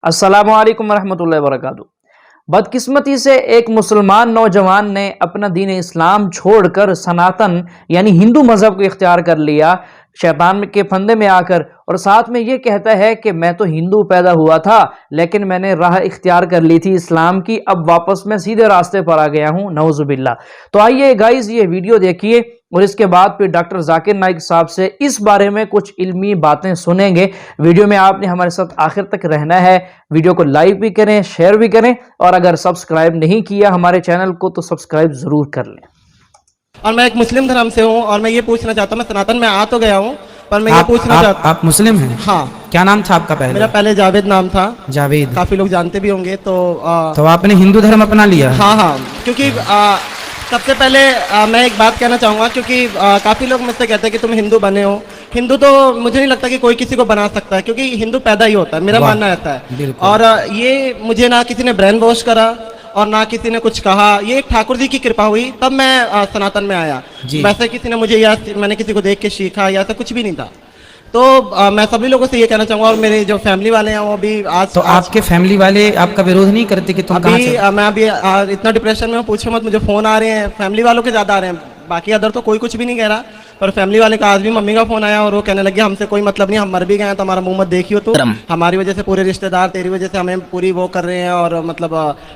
अस्सलामु अलैकुम वरहमतुल्लाहि वबरकातुहू। बदकिस्मती से एक मुसलमान नौजवान ने अपना दीन इस्लाम छोड़कर सनातन यानी हिंदू मजहब को इख्तियार कर लिया, शैतान के फंदे में आकर, और साथ में ये कहता है कि मैं तो हिंदू पैदा हुआ था लेकिन मैंने राह इख्तियार कर ली थी इस्लाम की, अब वापस मैं सीधे रास्ते पर आ गया हूं, नऊजुबिल्लाह। तो आइए गाइज ये वीडियो देखिए और इसके बाद फिर डॉक्टर जाकिर नाइक साहब से इस बारे में कुछ इल्मी बातें सुनेंगे। वीडियो में आपने हमारे साथ आखिर तक रहना है। वीडियो को लाइक भी करें, शेयर भी करें, और अगर सब्सक्राइब नहीं किया हमारे चैनल को तो सब्सक्राइब जरूर कर लें। और मैं एक मुस्लिम धर्म से हूँ और मैं ये पूछना चाहता हूँ, मैं सनातन में आ तो गया हूँ पर मैं ये पूछना चाहता। आप मुस्लिम हैं? हाँ। क्या नाम था आपका पहले? मेरा पहले जावेद नाम था। जावेद। काफी लोग जानते भी होंगे। तो आपने हिंदू धर्म अपना लिया? हाँ हाँ, क्योंकि सबसे पहले मैं एक बात कहना चाहूँगा, क्योंकि काफ़ी लोग मुझसे कहते हैं कि तुम हिंदू बने हो। हिंदू तो मुझे नहीं लगता कि कोई किसी को बना सकता है, क्योंकि हिंदू पैदा ही होता है, मेरा मानना ऐसा है। और ये मुझे ना किसी ने ब्रेन वॉश करा और ना किसी ने कुछ कहा, ये एक ठाकुर जी की कृपा हुई तब मैं सनातन में आया। वैसे किसी ने मुझे या मैंने किसी को देख के सीखा या ऐसा कुछ भी नहीं था। तो मैं सभी लोगों से ये कहना चाहूँगा, और मेरे जो फैमिली वाले हैं वो भी आज तो आपके फैमिली वाले आपका विरोध नहीं करते कि तुम अभी मैं अभी इतना डिप्रेशन में हूँ, पूछो मत। मुझे फ़ोन आ रहे हैं, फैमिली वालों के ज़्यादा आ रहे हैं, बाकी अदर तो कोई कुछ भी नहीं कह रहा, पर फैमिली वाले का आज भी मम्मी का फ़ोन आया और वो कहने लगे हमसे कोई मतलब नहीं, हम मर भी गए तो हमारा मुंह मत देखियो, तो हमारी वजह से पूरे रिश्तेदार तेरी वजह से हमें पूरी वो कर रहे हैं, और मतलब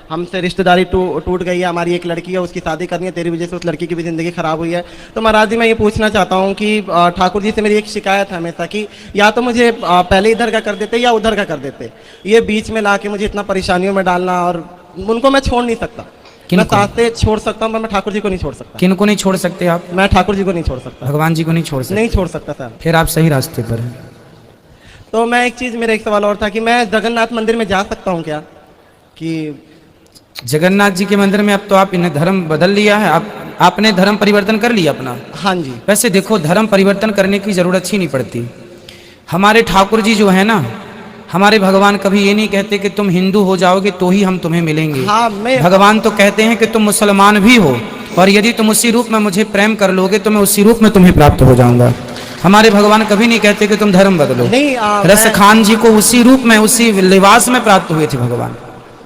हमसे रिश्तेदारी टूट गई है। हमारी एक लड़की है, उसकी शादी करनी है, तेरी वजह से उस लड़की की भी ज़िंदगी ख़राब हुई है। तो महाराज जी मैं ये पूछना चाहता हूँ कि ठाकुर जी से मेरी एक शिकायत है हमेशा कि या तो मुझे पहले इधर का कर देते या उधर का कर देते, ये बीच में ला के मुझे इतना परेशानियों में डालना, और उनको मैं छोड़ नहीं सकता। मैं साथे छोड़ सकता हूँ पर मैं ठाकुर जी को नहीं छोड़ सकता। किन को नहीं छोड़ सकते आप? मैं ठाकुर जी को नहीं छोड़ सकता, भगवान जी को नहीं छोड़ सकते? नहीं छोड़ सकता सर। फिर आप सही रास्ते पर हैं। तो मैं एक चीज़, मेरा एक सवाल और था कि मैं जगन्नाथ मंदिर में जा सकता हूँ क्या? कि जगन्नाथ जी के मंदिर में अब तो आपने धर्म बदल लिया है, आपने धर्म परिवर्तन कर लिया अपना। हाँ जी। वैसे देखो, धर्म परिवर्तन करने की जरूरत ही नहीं पड़ती। हमारे ठाकुर जी जो है ना, हमारे भगवान कभी ये नहीं कहते कि तुम हिंदू हो जाओगे तो ही हम तुम्हें मिलेंगे। हाँ, भगवान तो कहते हैं कि तुम मुसलमान भी हो और यदि तुम उसी रूप में मुझे प्रेम कर लोगे तो मैं उसी रूप में तुम्हें प्राप्त हो जाऊंगा। हमारे भगवान कभी नहीं कहते कि तुम धर्म बदलो। नहीं, रस खान जी को उसी रूप में, उसी लिबास में प्राप्त हुए थे भगवान।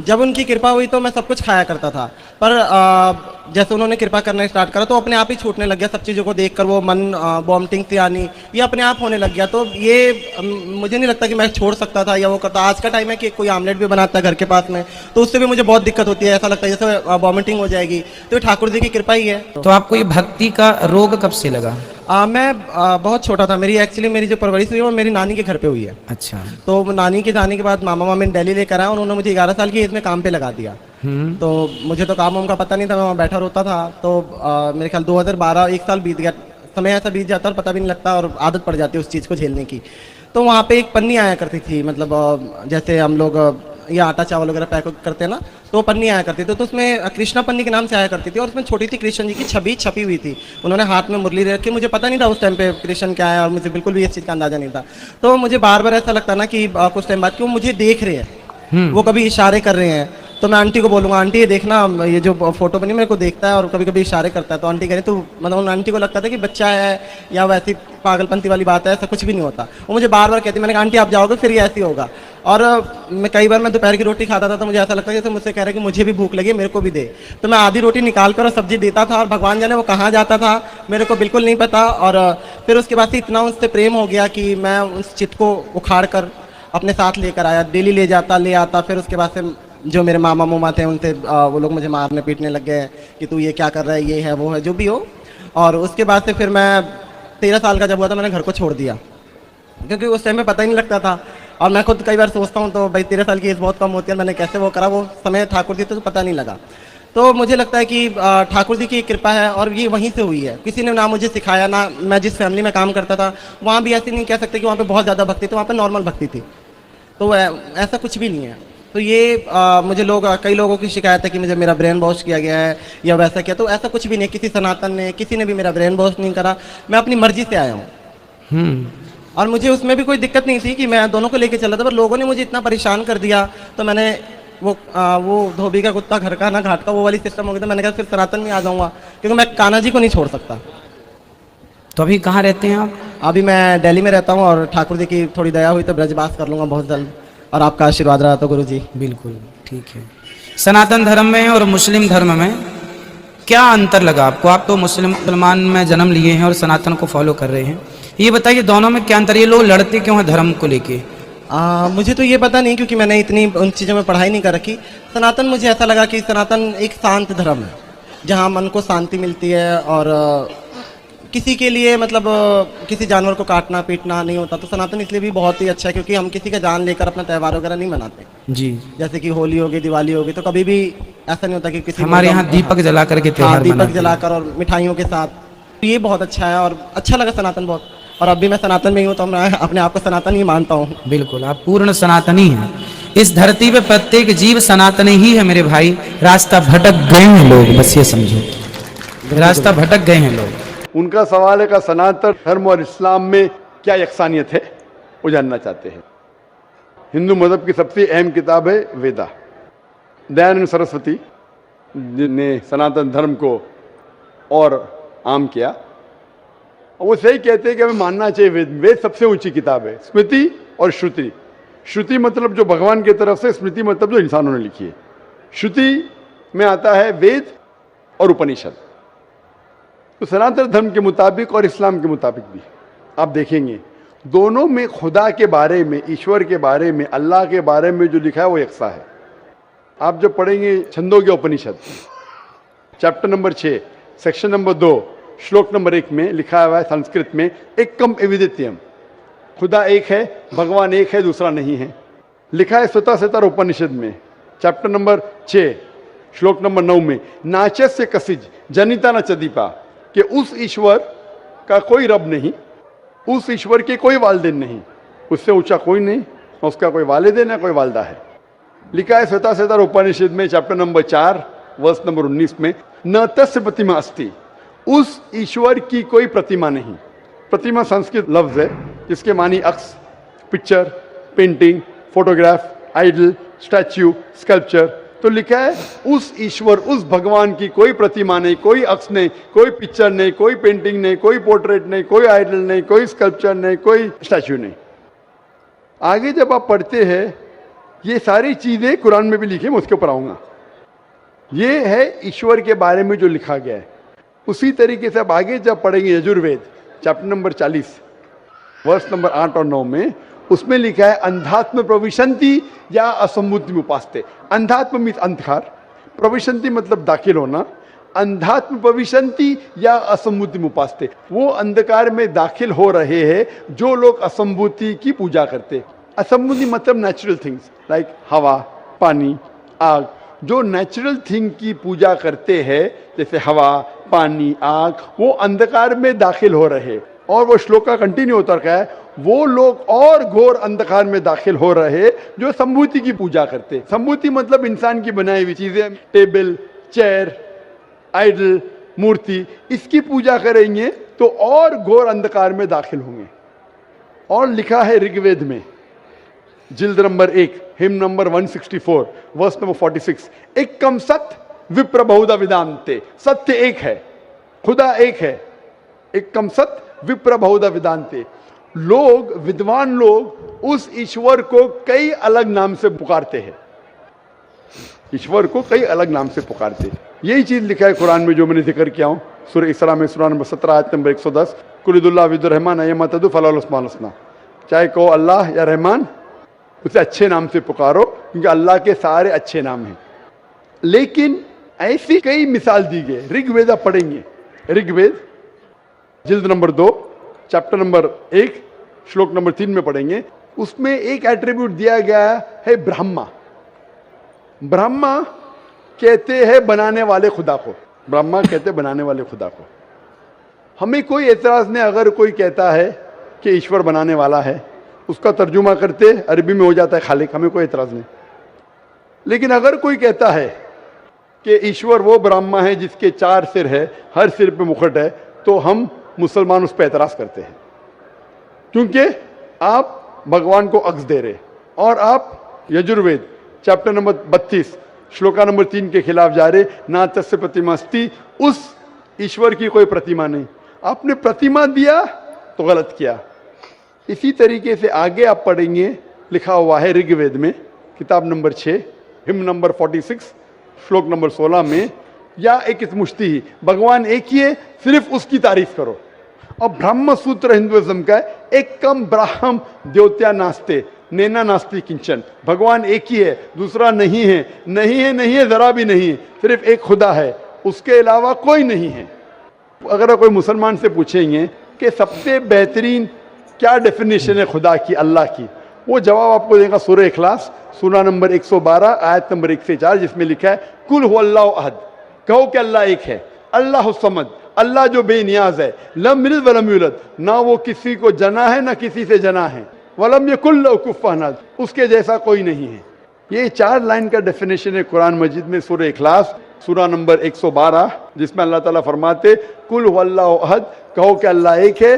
जब उनकी कृपा हुई तो मैं सब कुछ खाया करता था, पर जैसे उन्होंने कृपा करना स्टार्ट करा तो अपने आप ही छूटने लग गया। सब चीज़ों को देखकर वो मन वॉमिटिंग से आनी, ये अपने आप होने लग गया। तो ये मुझे नहीं लगता कि मैं छोड़ सकता था या वो करता। आज का टाइम है कि कोई आमलेट भी बनाता है घर के पास में तो उससे भी मुझे बहुत दिक्कत होती है, ऐसा लगता है जैसे वॉमिटिंग हो जाएगी। तो ठाकुर जी की कृपा ही है। तो आपको ये भक्ति का रोग कब से लगा? मैं बहुत छोटा था। मेरी जो परवरिश हुई है वो मेरी नानी के घर पे हुई है। अच्छा। तो नानी के जाने के बाद मामा मामी दिल्ली लेकर आया, उन्होंने मुझे 11 साल की एज में काम पे लगा दिया। तो मुझे तो काम वाम का पता नहीं था, मैं वहाँ बैठा रोता था। तो मेरे ख्याल 2012 एक साल बीत गया, समय ऐसा बीत जाता और पता भी नहीं लगता और आदत पड़ जाती है उस चीज़ को झेलने की। तो वहाँ पे एक पन्नी आया करती थी, मतलब जैसे हम लोग ये आटा चावल वगैरह पैक करते हैं ना, तो पन्नी आया करती थी। तो उसमें कृष्णा पन्नी के नाम से आया करती थी और उसमें छोटी सी कृष्ण जी की छवि छपी हुई थी। उन्होंने हाथ में मुरली रखी, मुझे पता नहीं था उस टाइम पे कृष्ण क्या है और मुझे बिल्कुल भी इस चीज़ का अंदाजा नहीं था। तो मुझे बार बार ऐसा लगता ना कि कुछ टाइम बाद कि वो मुझे देख रहे हैं, वो कभी इशारे कर रहे हैं। तो मैं आंटी को बोलूँगा, आंटी ये देखना, ये जो फोटो बनी मेरे को देखता है और कभी कभी इशारे करता है। तो आंटी कह रही, तो मतलब उन आंटी को लगता था कि बच्चा है या वैसी पागलपंती वाली बात है, ऐसा कुछ भी नहीं होता। वो मुझे बार बार कहती, मैंने कहा आंटी आप जाओगे फिर ये ऐसे होगा। और मैं कई बार मैं दोपहर की रोटी खाता था तो मुझे ऐसा लगता है जैसे मुझसे कह रहा है कि मुझे भी भूख लगी, मेरे को भी दे। तो मैं आधी रोटी निकाल कर और सब्जी देता था और भगवान जाने वो कहाँ जाता था मेरे को बिल्कुल नहीं पता। और फिर उसके बाद से इतना उससे प्रेम हो गया कि मैं उस चित्त को उखाड़ कर अपने साथ लेकर आया, डेली ले आता। फिर उसके बाद से जो मेरे मामा मोमा थे उनसे वो लोग मुझे मारने पीटने लग गए कि तू ये क्या कर रहा है, ये है वो है जो भी हो। और उसके बाद से फिर मैं 13 साल का जब हुआ था मैंने घर को छोड़ दिया, क्योंकि उस टाइम में पता ही नहीं लगता था। और मैं खुद कई बार सोचता हूँ तो भाई 13 साल की एज बहुत कम होती है, मैंने कैसे वो करा, वो समय ठाकुर जी तो पता नहीं लगा। तो मुझे लगता है कि ठाकुर जी की कृपा है और ये वहीं से हुई है। किसी ने ना मुझे सिखाया, ना मैं जिस फैमिली में काम करता था वहाँ भी ऐसे नहीं कह सकते कि वहाँ पे बहुत ज़्यादा भक्ति थी, वहाँ पे नॉर्मल भक्ति थी। तो ऐसा कुछ भी नहीं है। तो ये मुझे कई लोगों की शिकायत है कि मुझे मेरा ब्रेन वॉश किया गया है या वैसा किया, तो ऐसा कुछ भी नहीं। किसी सनातन ने, किसी ने भी मेरा ब्रेन वॉश नहीं करा, मैं अपनी मर्जी से आया हूँ। और मुझे उसमें भी कोई दिक्कत नहीं थी कि मैं दोनों को लेके चला था, पर लोगों ने मुझे इतना परेशान कर दिया तो मैंने वो धोबी का कुत्ता घर का ना घाट का वो वाली सिस्टम हो गया। तो मैंने कहा फिर सनातन में आ जाऊँगा, क्योंकि मैं कान्हा जी को नहीं छोड़ सकता। तो अभी कहाँ रहते हैं आप? अभी मैं दिल्ली में रहता हूँ और ठाकुर जी की थोड़ी दया हुई तो ब्रजवास कर लूँगा बहुत जल्द। और आपका आशीर्वाद रहा तो गुरुजी। बिल्कुल ठीक है। सनातन धर्म में और मुस्लिम धर्म में क्या अंतर लगा आपको? आप तो मुसलमान में जन्म लिए हैं और सनातन को फॉलो कर रहे हैं, ये बताइए दोनों में क्या अंतर? ये लोग लड़ते क्यों हैं धर्म को लेके? मुझे तो ये पता नहीं, क्योंकि मैंने इतनी उन चीज़ों में पढ़ाई नहीं कर रखी। सनातन मुझे ऐसा लगा कि सनातन एक शांत धर्म है, जहाँ मन को शांति मिलती है और किसी के लिए मतलब किसी जानवर को काटना पीटना नहीं होता। तो सनातन इसलिए भी बहुत ही अच्छा है क्योंकि हम किसी का जान लेकर अपना त्यौहार वगैरह नहीं मनाते। जी, जैसे कि होली होगी, दिवाली होगी, तो कभी भी ऐसा नहीं होता कि किसी हमारे यहाँ दीपक जला करके त्योहार दीपक मनाते हैं। जलाकर और मिठाइयों के साथ। तो ये बहुत अच्छा है और अच्छा लगा सनातन बहुत। और अब भी मैं सनातन में ही हूँ, तो मैं अपने आप को सनातन ही मानता हूँ। बिल्कुल, आप पूर्ण सनातनी हैं। इस धरती पे प्रत्येक जीव सनातनी ही है मेरे भाई। रास्ता भटक गए हैं लोग, बस ये समझो, रास्ता भटक गए हैं लोग। उनका सवाल है कि सनातन धर्म और इस्लाम में क्या यकसानियत है, वो जानना चाहते हैं। हिंदू मजहब की सबसे अहम किताब है वेदा। दयानंद सरस्वती ने सनातन धर्म को और आम किया, और वो सही कहते हैं कि हमें मानना चाहिए वेद। वेद सबसे ऊंची किताब है। स्मृति और श्रुति। श्रुति मतलब जो भगवान की तरफ से, स्मृति मतलब जो इंसानों ने लिखी है। श्रुति में आता है वेद और उपनिषद। तो सनातन धर्म के मुताबिक और इस्लाम के मुताबिक भी आप देखेंगे दोनों में खुदा के बारे में, ईश्वर के बारे में, अल्लाह के बारे में जो लिखा है वो यकसा है। आप जब पढ़ेंगे छंदोग्य उपनिषद चैप्टर नंबर 6 सेक्शन नंबर 2 श्लोक नंबर 1 में लिखा हुआ है संस्कृत में, एकम एविदित्यम, खुदा एक है, भगवान एक है, दूसरा नहीं है। लिखा है स्वतः उपनिषद में चैप्टर नंबर 6 श्लोक नंबर 9 में, नाचस्य कसिज जनिता न चदीपा, कि उस ईश्वर का कोई रब नहीं, उस ईश्वर के कोई वालिदैन नहीं, उससे ऊंचा कोई नहीं, उसका कोई वालिदैन है, कोई वालदा है। लिखा है स्वतः उपनिषद में चैप्टर नंबर 4 वर्स नंबर 19 में, न तस्य प्रतिमा अस्ति, उस ईश्वर की कोई प्रतिमा नहीं। प्रतिमा संस्कृत लफ्ज है जिसके मानी अक्स, picture, painting, photograph, idol, statue, sculpture. तो लिखा है उस ईश्वर, उस भगवान की कोई प्रतिमा नहीं, कोई अक्स नहीं, कोई पिक्चर नहीं, कोई पेंटिंग नहीं, कोई पोर्ट्रेट नहीं, कोई आइडल नहीं, कोई स्कल्पचर नहीं, कोई स्टैच्यू नहीं। आगे जब आप पढ़ते हैं ये सारी चीजें कुरान में भी लिखी, मैं उसके ऊपर आऊंगा। ये है ईश्वर के बारे में जो लिखा गया है। उसी तरीके से अब आगे जब पढ़ेंगे यजुर्वेद चैप्टर नंबर 40 वर्ष नंबर 8 और 9 में, उसमें लिखा है अंधात्म प्रविशंति या असंबुद्धि उपास्ते। अंधात्म मीन्स अंधकार, प्रविशंति मतलब दाखिल होना, अंधात्म प्रविशंति या असंबुद्धि उपास्ते, वो अंधकार में दाखिल हो रहे हैं जो लोग असंबुद्धि की पूजा करते। असंबुद्धि मतलब नेचुरल थिंग्स लाइक हवा, पानी, आग, जो नेचुरल थिंग की पूजा करते हैं जैसे हवा, पानी, आग, वो अंधकार में दाखिल हो रहे। और वो श्लोक का कंटिन्यू होता है, वो लोग और घोर अंधकार में दाखिल हो रहे जो संभूति की पूजा करते। संभूति मतलब इंसान की बनाई हुई चीजें, टेबल, चेयर, आइडल, मूर्ति, इसकी पूजा करेंगे तो और घोर अंधकार में दाखिल होंगे। और लिखा है ऋग्वेद में जिल्द number 1 hymn number 164 verse number 46, एकम सत्य विप्र बहुधा विदांते, सत्य एक है, खुदा एक है, एकम सत्य विप्र बहुधा विदांते। लोग, विद्वान लोग उस ईश्वर को कई अलग नाम से पुकारते हैं, ईश्वर को कई अलग नाम से पुकारते हैं। यही चीज लिखा है कुरान में जो मैंने जिक्र किया हूं, सूरह इसरा में सूरह नंबर 17 आयत नंबर 110, कुलिदुल्लाह विदुर रहमान अयमतदु फलाल उस्मान हसना, चाहे कहो अल्लाह या रहमान, उसे अच्छे नाम से पुकारो क्योंकि अल्लाह के सारे अच्छे नाम हैं। लेकिन ऐसी कई मिसाल दी गई। ऋग्वेद आप पढ़ेंगे, ऋग्वेद जिल्द नंबर 2 चैप्टर नंबर 1 श्लोक नंबर 3 में पढ़ेंगे, उसमें एक एट्रीब्यूट दिया गया है ब्रह्मा। ब्रह्मा कहते हैं बनाने वाले खुदा को, ब्रह्मा कहते हैं बनाने वाले खुदा को। हमें कोई एतराज नहीं अगर कोई कहता है कि ईश्वर बनाने वाला है, उसका तर्जुमा करते अरबी में हो जाता है खालिक, हमें कोई एतराज नहीं। लेकिन अगर कोई कहता है कि ईश्वर वो ब्रह्मा है जिसके 4 सिर है, हर सिर पे मुकुट है, तो हम मुसलमान उस पर एतराज करते हैं, क्योंकि आप भगवान को अक्स दे रहे और आप Yajurveda chapter number 32 shloka number 3 के खिलाफ जा रहे। ना तस्य प्रतिमा अस्ति, उस ईश्वर की कोई प्रतिमा नहीं, आपने प्रतिमा दिया तो गलत किया। इसी तरीके से आगे आप पढ़ेंगे लिखा हुआ है ऋग्वेद में, किताब नंबर 6, हिम नंबर 46, श्लोक नंबर 16 में, या एक मुश्ती ही, भगवान एक ही है, सिर्फ उसकी तारीफ करो। और ब्रह्म सूत्र हिंदुइज्म का है, एक कम ब्राह्म द्योत्या नास्ते नैना नास्ति किंचन, भगवान एक ही है, दूसरा नहीं है, नहीं है, नहीं है, जरा भी नहीं है, सिर्फ एक खुदा है, उसके अलावा कोई नहीं है। अगर कोई मुसलमान से पूछेंगे कि सबसे बेहतरीन क्या डेफिनेशन है खुदा की, अल्लाह की, वो जवाब आपको देगा सूरह इखलास, सूरा नंबर 112 आयत नंबर 1 से 4, जिसमें लिखा है कुल हुवल्लाहु अहद, कहो कि अल्लाह एक है, अल्लाह समद, अल्लाह जो बेनियाज है, लम यलिद वलम यूलद, ना वो किसी को जना है ना किसी से जना है, वलम यकुल लहू कुफुवन अहद, उसके जैसा कोई नहीं है। ये 4 लाइन का डेफिनेशन है कुरान मजीद में, सूरह इखलास सूरा नंबर 112, जिसमें अल्लाह ताला फरमाते कुल हुवल्लाहु अहद, कहो कि अल्लाह एक है,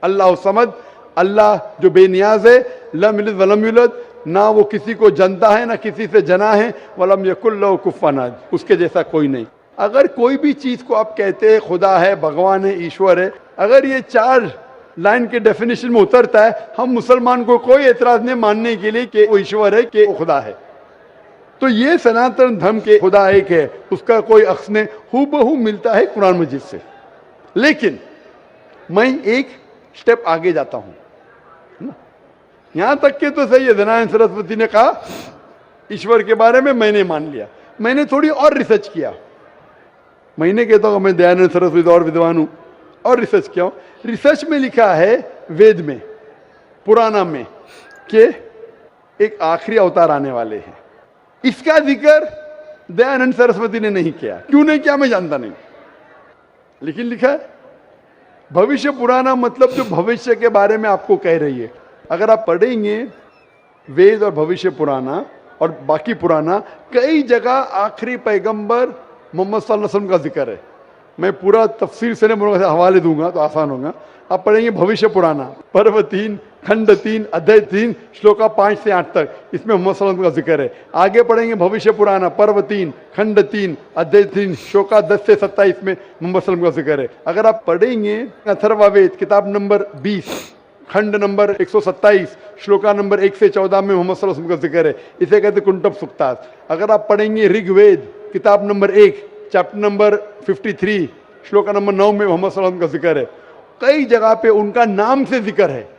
अल्लाह समद, अल्लाह जो बेनियाज है, लम यलिद वलम यूलद, ना वो किसी को जनता है ना किसी से जना है, वलम यकुल लहू कुफुवन अहद, उसके जैसा कोई नहीं। अगर कोई भी चीज को आप कहते हैं खुदा है, भगवान है, ईश्वर है, अगर ये 4 लाइन के डेफिनेशन में उतरता है, हम मुसलमान को कोई एतराज नहीं मानने के लिए कि वो ईश्वर है, कि वो खुदा है। तो ये सनातन धर्म के खुदा एक है, उसका कोई अक्स नहीं, हूबहू मिलता है कुरान मजीद से। लेकिन मैं एक स्टेप आगे जाता हूं, यहां तक के तो सही है, दयानंद सरस्वती ने कहा ईश्वर के बारे में, मैंने मान लिया, मैंने थोड़ी और रिसर्च किया। मैंने कहता हूं मैं दयानंद सरस्वती और विद्वान हूं, और रिसर्च किया हूं। रिसर्च में लिखा है वेद में, पुराना में, कि एक आखिरी अवतार आने वाले हैं। इसका जिक्र दयानंद सरस्वती ने नहीं किया, क्यों नहीं किया मैं जानता नहीं, लेकिन लिखा है भविष्य पुराना, मतलब जो भविष्य के बारे में आपको कह रही है। अगर आप पढ़ेंगे वेद और भविष्य पुराना और बाकी पुराना, कई जगह आखिरी पैगंबर मोहम्मद सल्लल्लाहु अलैहि वसल्लम का जिक्र है। मैं पूरा तफसीर से हवाले दूंगा तो आसान होगा। आप पढ़ेंगे भविष्य पुराना, पर्व 3, खंड 3, अध्याय 3, श्लोका 5 से 8 तक, इसमें मोहम्मद सल्लल्लाहु अलैहि वसल्लम का जिक्र है। आगे पढ़ेंगे भविष्य पुराना, पर्व 3, खंड 3, अध्याय 3, श्लोका 10 से 27 में मोहम्मद सल्लल्लाहु अलैहि वसल्लम का जिक्र है। अगर आप पढ़ेंगे अथर्ववेद किताब नंबर 20, खंड नंबर 127, श्लोका नंबर 1 से 14 में मोहम्मद सल्लल्लाहु अलैहि वसल्लम का जिक्र है। इसे कहते कुंटब सुक्तास। अगर आप पढ़ेंगे ऋग्वेद किताब number 1, chapter number 53, shloka number 9 में मोहम्मद सल्लल्लाहु अलैहि वसल्लम का जिक्र है। कई जगह पे उनका नाम से जिक्र है।